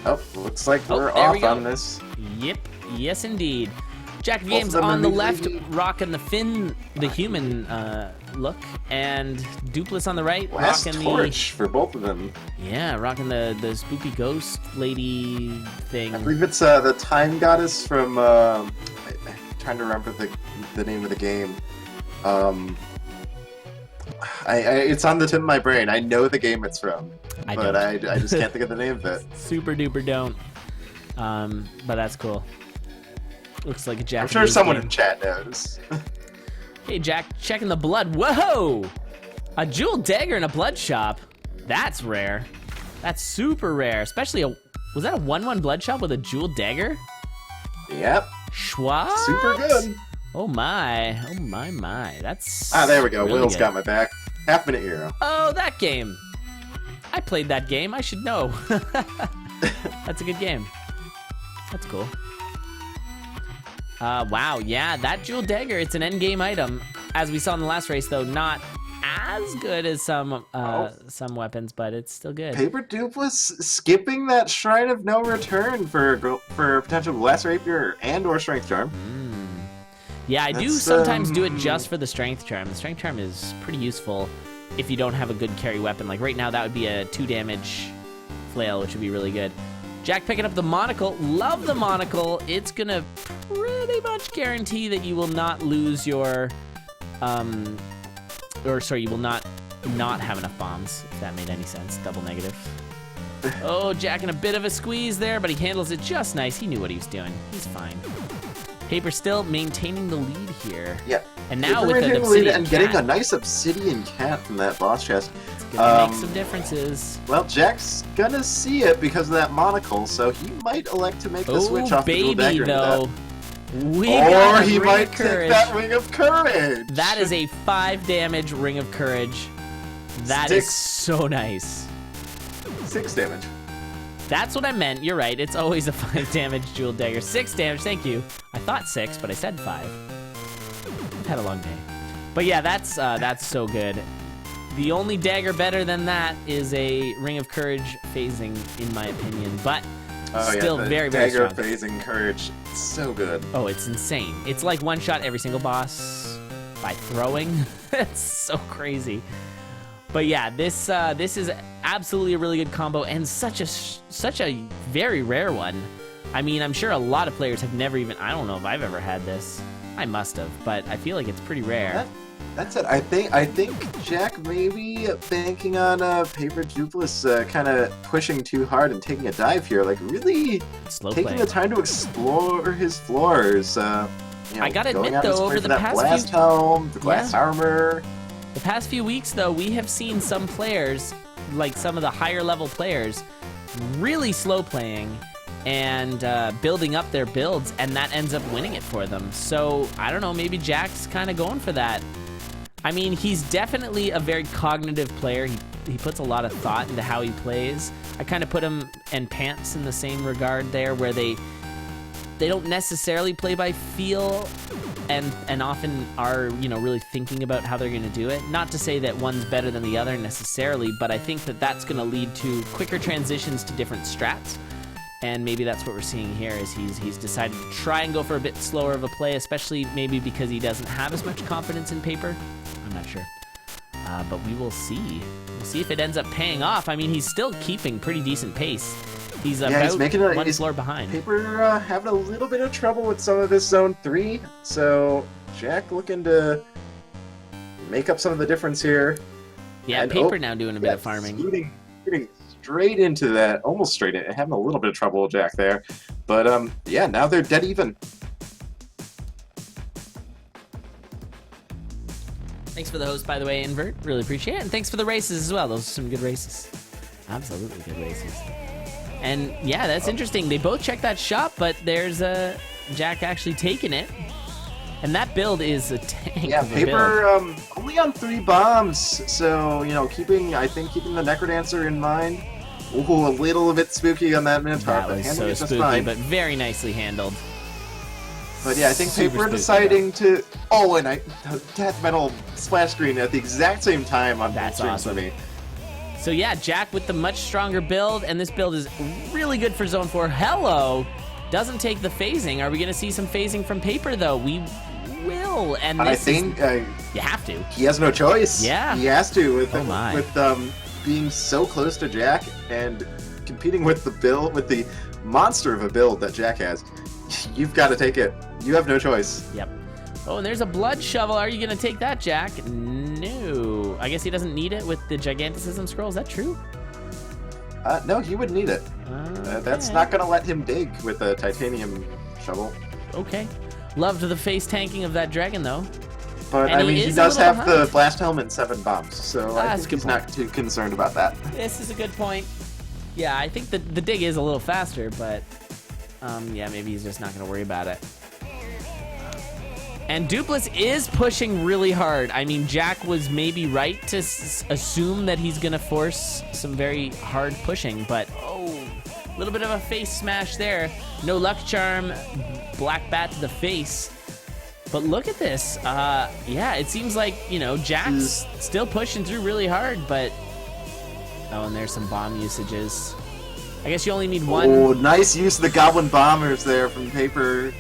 Oh, looks like Oh, we're there we off go. on this. Yep. Yes, indeed. Jack of Both of Games them on the are left, maybe- rocking the Finn, the human look, and Doopliss on the right, Last rocking torch for both of them. rocking the spooky ghost lady thing. I believe it's the time goddess from. I'm trying to remember the name of the game. It's on the tip of my brain. I know the game it's from, I but don't. I just can't think of the name of it. Super duper don't. But that's cool. Looks like a Jack. I'm of sure Games someone game. in chat knows. Hey Jack, checking the blood. Whoa! A jewel dagger in a blood shop. That's rare. That's super rare. Especially was that a 1/1 blood shop with a jewel dagger? Yep, Schwa? super good. Oh my. Oh my. That's There we go. really Will's good. got my back. Half-minute hero. Oh, that game. I played that game. I should know. That's a good game. That's cool. Wow, yeah, that jewel dagger, it's an endgame item. As we saw in the last race, though, not as good as some weapons, but it's still good. PaperDoopliss skipping that Shrine of No Return for potential Glass Rapier and/or Strength Charm. Yeah, I do That's, sometimes do it just for the Strength Charm. The Strength Charm is pretty useful if you don't have a good carry weapon. Like right now, that would be a 2-damage flail, which would be really good. Jack picking up the monocle. Love the monocle. It's gonna pretty much guarantee that you will not lose your, you will not have enough bombs, if that made any sense. Double negative. Oh, Jack in a bit of a squeeze there, but he handles it just nice. He knew what he was doing. He's fine. Paper still maintaining the lead here. Yeah. And now Paper with the maintaining the obsidian lead and getting a cat, nice obsidian cat from that boss chest. it's gonna make some differences. Well, Jack's gonna see it because of that monocle, so he might elect to make the switch Oh, off the dual baby, dagger. though. We Or got a he Ring might of take Courage. that Ring of Courage. That is a 5-damage Ring of Courage. That is so nice. 6 damage. That's what I meant. You're right. It's always a 5-damage jewel dagger. 6 damage. Thank you. I thought 6, but I said 5. I've had a long day. But yeah, that's so good. The only dagger better than that is a Ring of Courage phasing, in my opinion. But still the very, very dagger strong. phasing courage. It's so good. Oh, it's insane. It's like one-shot every single boss by throwing. It's so crazy. But yeah, this is absolutely a really good combo and such a very rare one. I mean, I'm sure a lot of players have never even. I don't know if I've ever had this. I must have, but I feel like it's pretty rare. That's it. I think Jack may be banking on PaperDoopliss kind of pushing too hard and taking a dive here, like really Slow taking play. the time to explore his floors. I gotta going admit, out of his though, way over for the that past blast few- helm, the glass armor. The past few weeks, though, we have seen some players, like some of the higher level players, really slow playing and building up their builds, and that ends up winning it for them. So, I don't know, maybe Jack's kind of going for that. I mean, he's definitely a very cognitive player. He puts a lot of thought into how he plays. I kind of put him and Pants in the same regard there, where they don't necessarily play by feel and often are, really thinking about how they're going to do it. Not to say that one's better than the other necessarily, but I think that that's going to lead to quicker transitions to different strats. And maybe that's what we're seeing here is he's decided to try and go for a bit slower of a play, especially maybe because he doesn't have as much confidence in Paper. I'm not sure. But we will see. We'll see if it ends up paying off. I mean, he's still keeping pretty decent pace. He's about one floor behind. Paper having a little bit of trouble with some of this Zone 3, so Jack looking to make up some of the difference here. Yeah, And, Paper now doing a bit of farming. Scooting straight into that, almost straight in, having a little bit of trouble with Jack there. But yeah, now they're dead even. Thanks for the host, by the way, Invert. Really appreciate it. And thanks for the races as well. Those are some good races. Absolutely good races. And yeah, that's interesting. They both checked that shop, but there's Jack actually taking it. And that build is a tank. Yeah, of a Paper build. only on 3 bombs, so keeping the Necrodancer in mind. Ooh, a little bit spooky on that Minotaur, That but was handling so it just spooky, fine. but very nicely handled. But yeah, I think Super Paper spooky, deciding to. Oh, and Death Metal splash screen at the exact same time on That's stream awesome. for me. So yeah, Jack with the much stronger build, and this build is really good for Zone 4. Hello doesn't take the phasing. Are we going to see some phasing from Paper, though? We will, and this I think you have to. he has no choice. Yeah. He has to with being so close to Jack and competing with the build, with the monster of a build that Jack has. You've got to take it. You have no choice. Yep. Oh, and there's a blood shovel. Are you going to take that, Jack? No. I guess he doesn't need it with the Giganticism scroll. Is that true? No, he would need it. That's not going to let him dig with a titanium shovel. Okay. Loved the face tanking of that dragon, though. But, And I mean, he does have the blast helmet and 7 bombs, so I think he's not too concerned about that. This is a good point. Yeah, I think the dig is a little faster, but yeah, maybe he's just not going to worry about it. And Dupliss is pushing really hard. I mean, Jack was maybe right to assume that he's going to force some very hard pushing, but oh, a little bit of a face smash there. No luck charm, black bat to the face. But look at this. Yeah, it seems like, you know, Jack's still pushing through really hard, but... Oh, and there's some bomb usages. I guess you only need one. Oh, nice use of the Goblin Bombers there from Paper.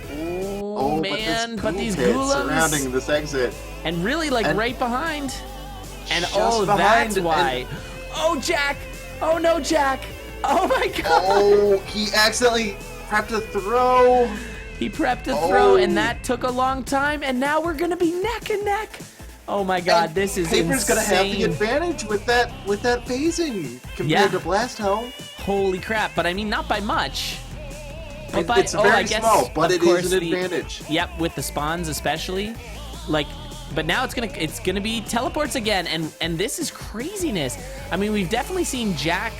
Oh man, but these Ghouls surrounding this exit. And really, like, right behind. And just that's behind, why. Oh, Jack! Oh no, Jack! Oh my god! Oh, he accidentally prepped a throw. He prepped a throw, and that took a long time, and now we're gonna be neck and neck. Oh my god, and this is Paper's insane. gonna have the advantage with that phasing compared to Blast Helm. Holy crap, but I mean, not by much. But it's very small, but it is an advantage. Yep, with the spawns especially. Like, but now it's gonna be teleports again, and this is craziness. I mean, we've definitely seen Jack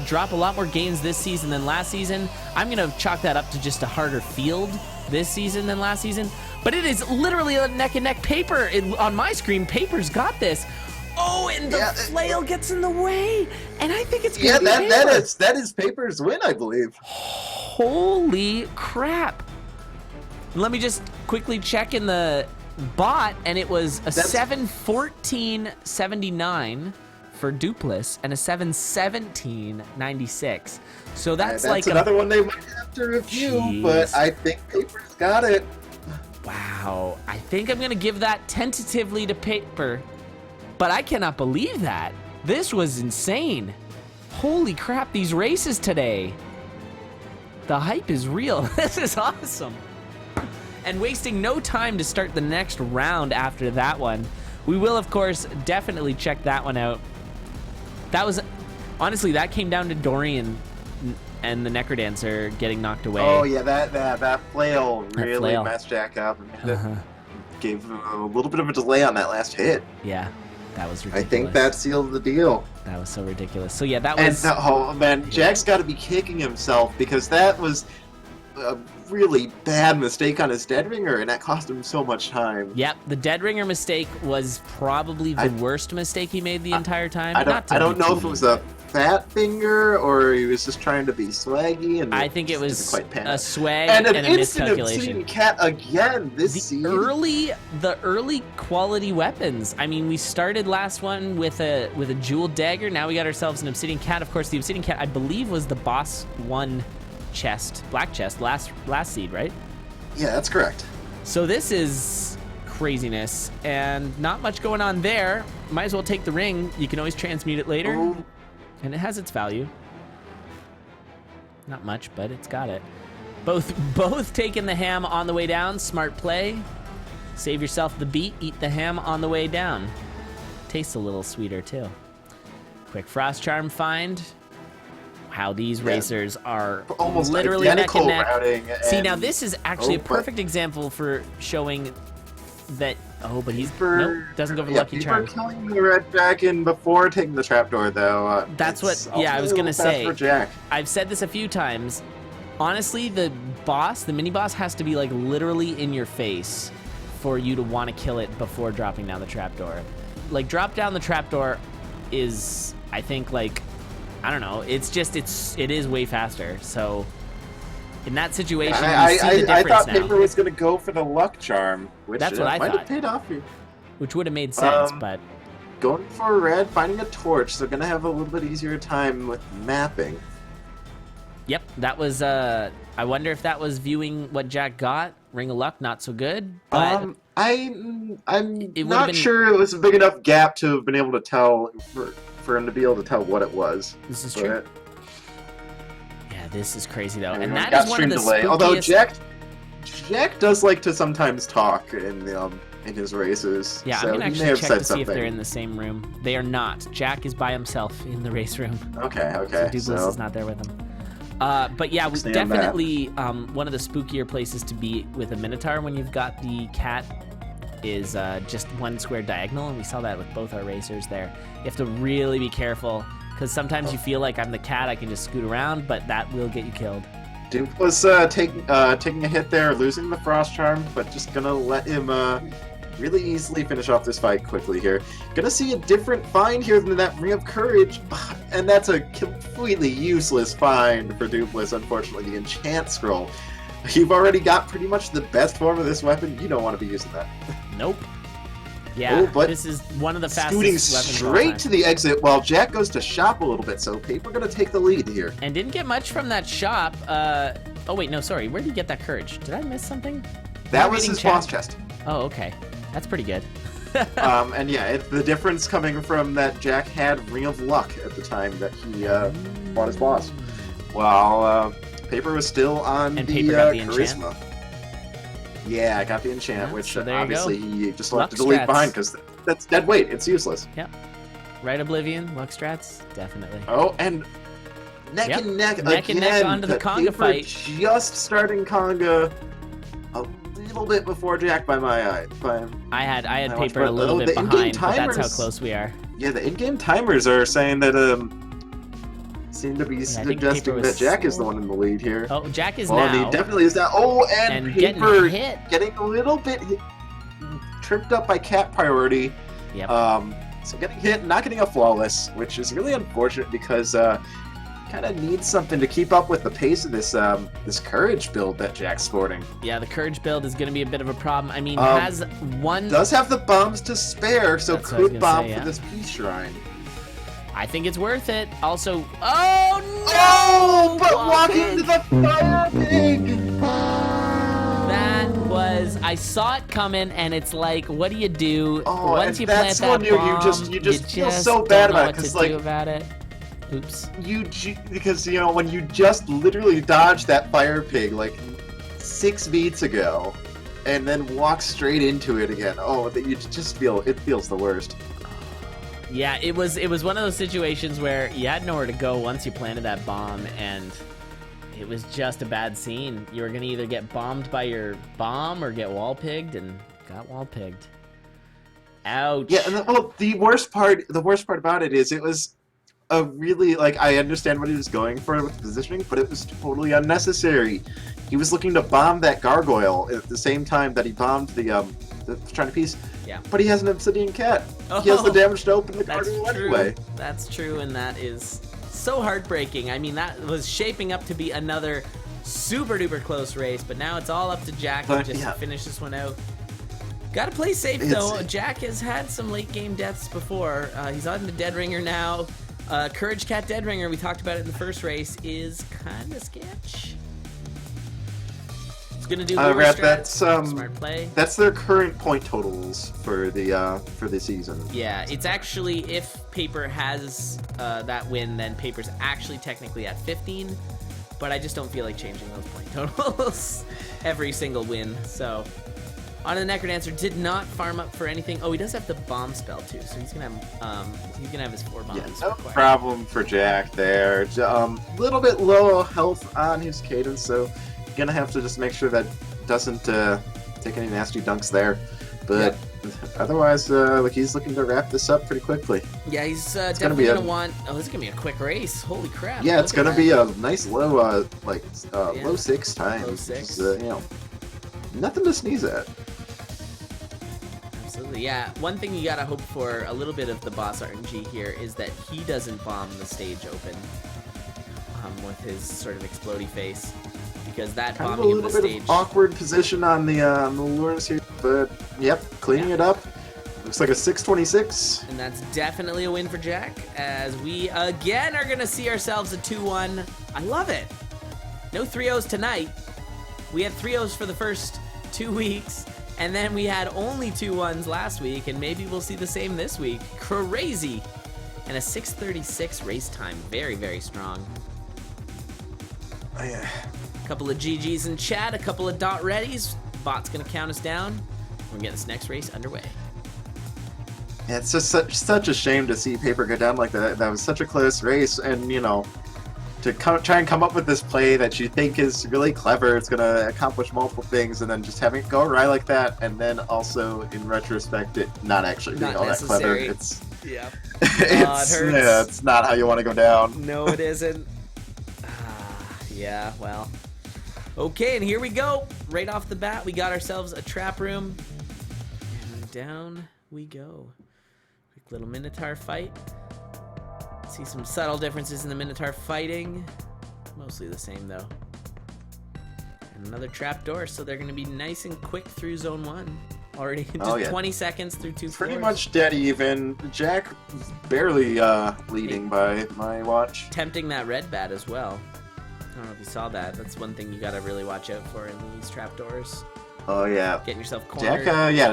drop a lot more games this season than last season. I'm gonna chalk that up to just a harder field this season than last season. But it is literally a neck and neck. Paper on my screen. Paper's got this. Oh, and the flail gets in the way, and I think it's gonna be Paper. that is Paper's win, I believe. Holy crap! Let me just quickly check in the bot, and it was a 7:14.79 for Dupliss and a 7:17.96. So that's like another one they might have to review, but I think Paper's got it. Wow, I think I'm gonna give that tentatively to Paper, but I cannot believe that. This was insane. Holy crap, these races today. The hype is real. This is awesome. And wasting no time to start the next round after that one. We will, of course, definitely check that one out. That was, honestly, that came down to Dorian and the Necrodancer getting knocked away. Oh yeah, that flail really messed Jack up and gave him a little bit of a delay on that last hit. Yeah, that was ridiculous. I think that sealed the deal. That was so ridiculous. So yeah, that was... And oh man, Jack's got to be kicking himself because that was a really bad mistake on his Dead Ringer, and that cost him so much time. Yep, the Dead Ringer mistake was probably the worst mistake he made the entire time. I don't know if it was a fat finger or he was just trying to be swaggy, and I think it was a swag and a instant miscalculation. Obsidian Cat again this season. The early quality weapons. I mean, we started last one with a jeweled dagger. Now we got ourselves an Obsidian Cat. Of course, the Obsidian Cat, I believe, was the boss 1 chest, black chest, last seed, right? Yeah, that's correct. So this is craziness, and not much going on there. Might as well take the ring. You can always transmute it later. Oh. And it has its value. Not much, but it's got it. Both taking the ham on the way down. Smart play. Save yourself the beat. Eat the ham on the way down. Tastes a little sweeter, too. Quick Frost Charm find. How these racers are almost literally neck and neck. See, and... now this is actually a perfect example for showing that... Oh, but he's... Nope, doesn't go for Lucky Charm. Killing the red dragon before taking the trapdoor, though. That's what... Yeah, I was going to say. I've said this a few times. Honestly, the mini-boss has to be, like, literally in your face for you to want to kill it before dropping down the trapdoor. Like, drop down the trapdoor is, I think, like... I don't know. It's just... It is way faster, so... In that situation, you see the difference I thought now. Paper was going to go for the luck charm, which That's what I might thought. have paid off here. Which would have made sense, but going for red, finding a torch, so gonna have a little bit easier time with mapping. Yep, that was, I wonder if that was viewing what Jack got. Ring of Luck, not so good, but... I'm it not been... sure it was a big enough gap to have been able to tell, for him to be able to tell what it was. This is true. Yeah, this is crazy, though. And that got is one of the delay. spookiest... Although Jack does like to sometimes talk in his races. Yeah, so I'm going to he may actually have check to said see if they're something. in the same room. They are not. Jack is by himself in the race room. Okay. So Doopliss is not there with him. But yeah, definitely one of the spookier places to be with a Minotaur when you've got the cat is just one square diagonal, and we saw that with both our racers there. You have to really be careful, because sometimes you feel like I'm the cat, I can just scoot around, but that will get you killed. Doopliss taking a hit there, losing the Frost Charm, but just gonna let him really easily finish off this fight quickly here. Gonna see a different find here than that Ring of Courage, and that's a completely useless find for Doopliss, unfortunately, the Enchant Scroll. You've already got pretty much the best form of this weapon, you don't want to be using that. Nope. Yeah, but this is one of the fastest scooting weapons of all time. straight to the exit while Jack goes to shop a little bit, so Paper gonna take the lead here. And didn't get much from that shop. Oh wait, no, sorry. Where did you get that courage? Did I miss something? That was his boss chest. Oh, okay. That's pretty good. And yeah, the difference coming from that Jack had Ring of Luck at the time that he fought his boss, while Paper was still on and the Paper got the charisma. enchant. Yeah, I got the enchant, Yeah, which so obviously he just Luck left to delete strats. behind because that's dead weight. It's useless. Yep. Right Oblivion, Luck strats, definitely. Oh, and neck and neck Neck again. and neck onto the Conga Paper fight. Just starting Conga a little bit before Jack by my eye. I had much, Paper a but, little bit the in-game behind, but that's how timers- close we are. Yeah, the in-game timers are saying that seem to be I think suggesting Paper that was Jack is the slow. one in the lead here. Oh, Jack is Well, now. he definitely is now. Oh, and Paper getting hit. a little bit tripped up by cat priority. Yep. So getting hit, not getting a flawless, which is really unfortunate because kind of needs something to keep up with the pace of this this courage build that Jack's sporting. Yeah, the courage build is going to be a bit of a problem. I mean, has one... Does have the bombs to spare, so That's what I was could gonna bomb say, for yeah. this peace shrine. I think it's worth it. Also, oh no! Oh, but walk Pig! into the fire pig! That was... I saw it coming, and it's like, what do you do? Oh, Once and you plant that's that one bomb, you just feel so don't bad know about it, what to 'cause, do like, about it. Oops. Because you know when you just literally dodged that fire pig like 6 beats ago, and then walk straight into it again. Oh, that you just feel it feels the worst. Yeah, it was one of those situations where you had nowhere to go once you planted that bomb, and it was just a bad scene. You were gonna either get bombed by your bomb or get wall pigged, and got wall pigged. Ouch. Yeah, and the worst part about it is it was a really I understand what he was going for with the positioning, but it was totally unnecessary. He was looking to bomb that gargoyle at the same time that he bombed the China piece. Yeah. But he has an obsidian cat. He has the damage to open the That's gargoyle true. anyway. That's true, and that is so heartbreaking. I mean, that was shaping up to be another super duper close race, but now it's all up to Jack to just finish this one out. Gotta play safe though. Jack has had some late game deaths before. He's on the Dead Ringer now. Courage Cat Dead Ringer, we talked about it in the first race, is kind of sketch. It's gonna do more strats, smart play. That's their current point totals for the season. Yeah, it's actually, if Paper has that win, then Paper's actually technically at 15, but I just don't feel like changing those point totals every single win. So on to the Necrodancer, did not farm up for anything. Oh, he does have the bomb spell too, so he's gonna have his 4 bombs. Yeah, no problem for Jack there. Little bit low health on his cadence, so gonna have to just make sure that doesn't take any nasty dunks there. But otherwise, he's looking to wrap this up pretty quickly. Yeah, he's definitely gonna want. Oh, this is gonna be a quick race. Holy crap! Yeah, it's gonna be a nice low, Yeah. low 6 time. Low 6. Nothing to sneeze at. Absolutely, yeah. One thing you gotta hope for a little bit of the boss RNG here is that he doesn't bomb the stage open with his sort of explodey face, because that Kind of a bombing of little the bit stage. of awkward position on the lures here, but yep, cleaning it up. Looks like a 626. And that's definitely a win for Jack, as we again are going to see ourselves a 2-1. I love it. No 3-0s tonight. We had 3-0s for the first 2 weeks, and then we had only 2-1s last week, and maybe we'll see the same this week. Crazy. And a 6:36 race time. Very, very strong. Oh, yeah. A couple of GGs in chat, a couple of dot readies. Bot's going to count us down. We're going to get this next race underway. Yeah, it's just such a shame to see Paper go down like that. That was such a close race, and you know, to try and come up with this play that you think is really clever, it's going to accomplish multiple things, and then just having it go awry like that, and then also in retrospect, it not actually being all that clever. It's yeah, it hurts. Yeah, it's not how you want to go down. No, it isn't. Yeah, well. Okay, and here we go. Right off the bat, we got ourselves a trap room, and down we go. Quick little Minotaur fight. See some subtle differences in the Minotaur fighting. Mostly the same, though. And another trapdoor, so they're going to be nice and quick through zone 1. Already just 20 seconds through 2 Pretty floors. much dead even. Jack barely leading by my watch. Tempting that red bat as well. I don't know if you saw that. That's one thing you got to really watch out for in these trapdoors. Oh, yeah. Getting yourself cornered.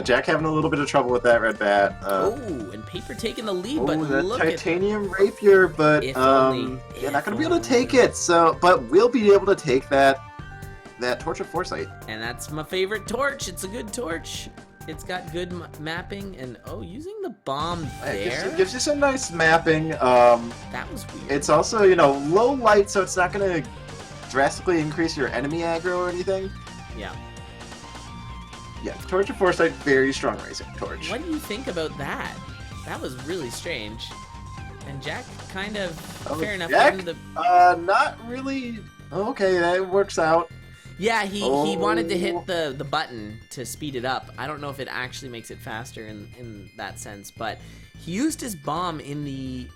Jack having a little bit of trouble with that red bat. And Paper taking the lead, but that look titanium rapier, but If only. yeah, not gonna be able to take it. So, but we'll be able to take that Torch of Foresight. And that's my favorite torch. It's a good torch. It's got good mapping, and using the bomb there. It gives you some nice mapping. That was weird. It's also, low light, so it's not gonna drastically increase your enemy aggro or anything. Yeah. Yeah, Torch of Foresight, very strong racing torch. What do you think about that? That was really strange. And Jack kind of fair enough. Jack, the... not really. Okay, that works out. Yeah, he wanted to hit the button to speed it up. I don't know if it actually makes it faster in that sense, but he used his bomb in the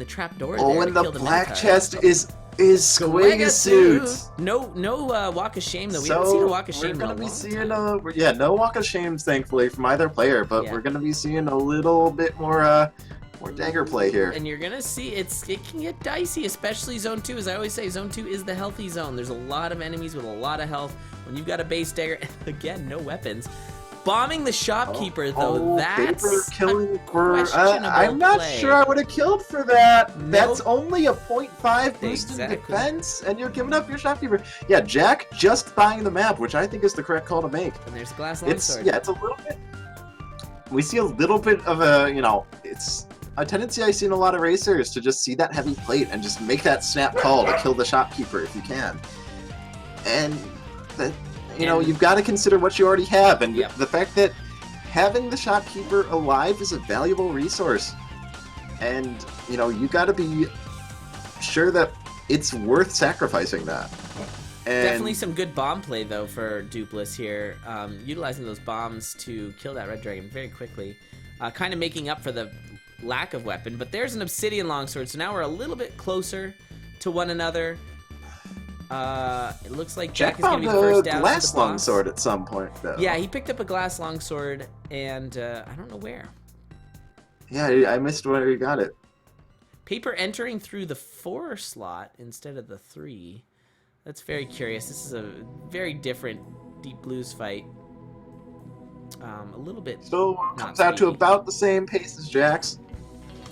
trapdoor there. And the black chest is Squigasuit. No walk of shame though. We haven't seen a walk of shame. We're gonna be seeing no walk of shames, thankfully, from either player, but we're gonna be seeing a little bit more dagger play here. And you're gonna see it can get dicey, especially zone 2. As I always say, zone 2 is the healthy zone. There's a lot of enemies with a lot of health. When you've got a base dagger, again, no weapons. Bombing the shopkeeper, though, that's Paper killing for. questionable I'm not play. sure I would have killed for that. Nope. That's only a 0.5 boost in defense, and you're giving up your shopkeeper. Yeah, Jack just buying the map, which I think is the correct call to make. And there's glass longsword. It's a little bit. We see a little bit of it's a tendency I see in a lot of racers to just see that heavy plate and just make that snap call to kill the shopkeeper if you can. And that. You've got to consider what you already have, and the fact that having the shopkeeper alive is a valuable resource. And, you got to be sure that it's worth sacrificing that. And definitely some good bomb play, though, for Doopliss here. Utilizing those bombs to kill that red dragon very quickly. Kind of making up for the lack of weapon. But there's an obsidian longsword, so now we're a little bit closer to one another. It looks like Jack is going to be the first down. Glass longsword at some point, though. Yeah, he picked up a glass longsword, and I don't know where. Yeah, I missed where he got it. Paper entering through the 4 slot instead of the 3. That's very curious. This is a very different Deep Blues fight. A little bit. So comes out to about the same pace as Jack's.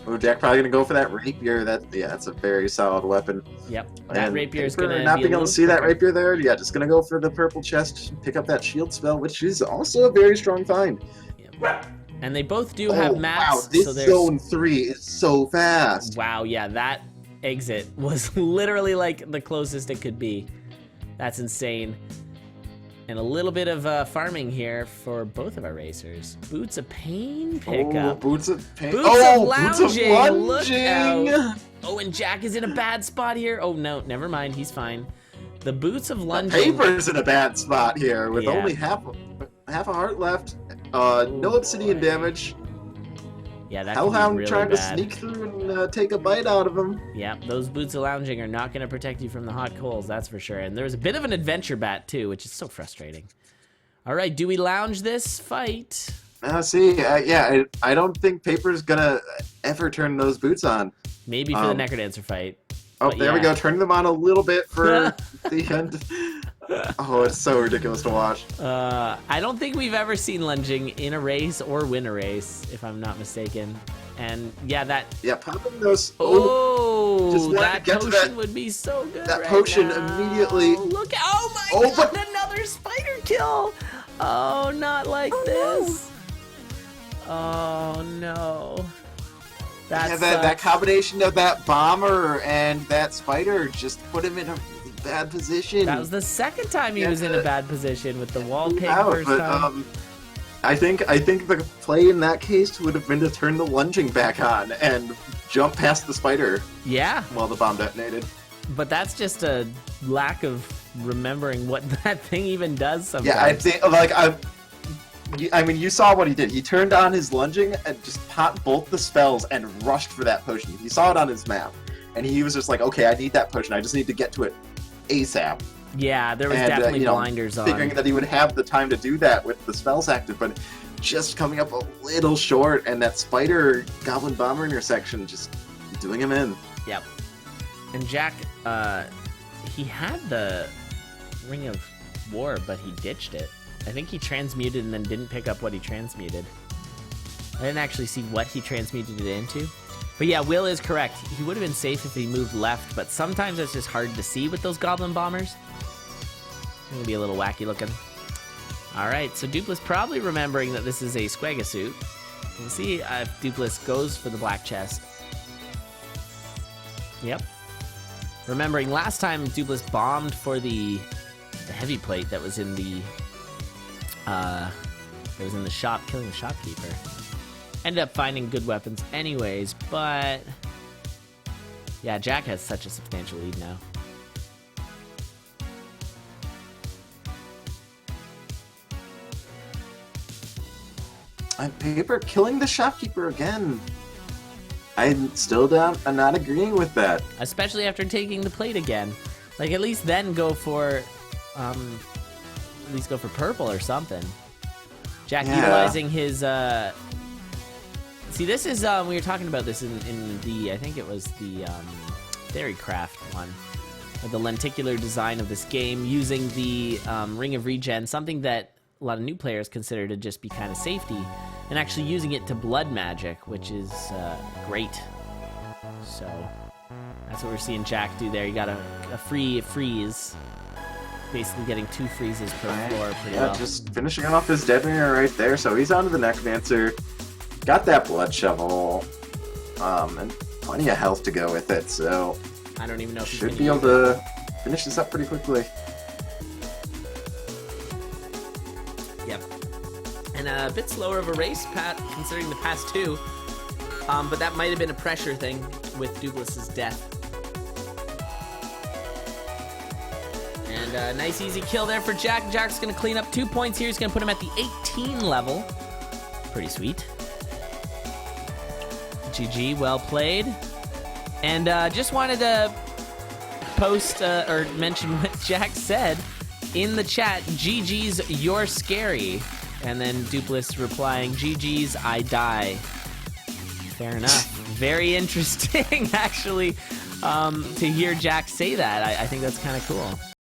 Oh, Jack probably gonna go for that rapier. That's a very solid weapon. Yep, that rapier is gonna not be being able to see quicker. that rapier there. Yeah, just gonna go for the purple chest, pick up that shield spell, which is also a very strong find. Yep. And they both do have maps. Wow, this so zone 3 is so fast. Wow, yeah, that exit was literally like the closest it could be. That's insane. And a little bit of farming here for both of our racers. Boots of Pain pickup. Boots of Pain. Boots of lounging. Boots of lunging. Look out. Oh, and Jack is in a bad spot here. Oh, no, never mind. He's fine. The Boots of lunging. Paper's in a bad spot here with only half a heart left. No obsidian damage. Yeah, that Hellhound really trying bad. to sneak through and take a bite out of him. Yeah, those Boots of lounging are not going to protect you from the hot coals, that's for sure. And there's a bit of an adventure bat, too, which is so frustrating. All right, do we lounge this fight? Yeah, I don't think Paper's gonna ever turn those boots on. Maybe for the Necrodancer fight. Oh, But there we yeah. go. Turning them on a little bit for the end. Oh, it's so ridiculous to watch. I don't think we've ever seen lunging in a race or win a race, if I'm not mistaken. And yeah, popping those. Oh, that get to potion that- would be so good. that right potion now. immediately- Look! Oh my Oh, god! but- Another spider kill! Oh, not like this! Oh no! That combination of that bomber and that spider just put him in a really bad position. That was the second time he was in a bad position with the wall pig Out, first but, time. I think the play in that case would have been to turn the lunging back on and jump past the spider Yeah, while the bomb detonated. but that's just a lack of remembering what that thing even does sometimes. Yeah, I think I mean, you saw what he did. He turned on his lunging and just popped both the spells and rushed for that potion. He saw it on his map, and he was just like, "Okay, I need that potion. I just need to get to it ASAP." Yeah, there was And, definitely blinders on. figuring that he would have the time to do that with the spells active, but just coming up a little short, and that spider goblin bomber intersection just doing him in. Yep. And Jack, he had the Ring of War, but he ditched it. I think he transmuted and then didn't pick up what he transmuted. I didn't actually see what he transmuted it into. But yeah, Will is correct. He would have been safe if he moved left, but sometimes it's just hard to see with those goblin bombers. It's gonna be a little wacky looking. All right, so Dupliss probably remembering that this is a Squega suit. We'll see if Dupliss goes for the black chest. Yep. Remembering last time Dupliss bombed for the heavy plate that was in the shop, killing the shopkeeper. Ended up finding good weapons anyways, but yeah, Jack has such a substantial lead now. And Paper killing the shopkeeper again. I'm still down. I'm not agreeing with that. Especially after taking the plate again. Like, at least then go for purple or something. Jack utilizing his see, this is we were talking about this in the, I think it was the Fairycraft one, the lenticular design of this game, using the Ring of Regen, something that a lot of new players consider to just be kind of safety, and actually using it to blood magic, which is great. So that's what we're seeing Jack do there. You got a free freeze, basically getting 2 freezes per floor pretty well. Just finishing off his detonator right there. So he's on to the Necrodancer. Got that blood shovel, and plenty of health to go with it. So I don't even know if he's should gonna be able use it. to finish this up pretty quickly. Yep. And a bit slower of a race, Pat, considering the past 2. But that might have been a pressure thing with Dupliss's death. And a nice easy kill there for Jack. Jack's going to clean up 2 points here. He's going to put him at the 18 level. Pretty sweet. GG, well played. And just wanted to post or mention what Jack said in the chat. GG's, you're scary. And then Dupliss replying, GG's, I die. Fair enough. Very interesting, actually, to hear Jack say that. I think that's kind of cool.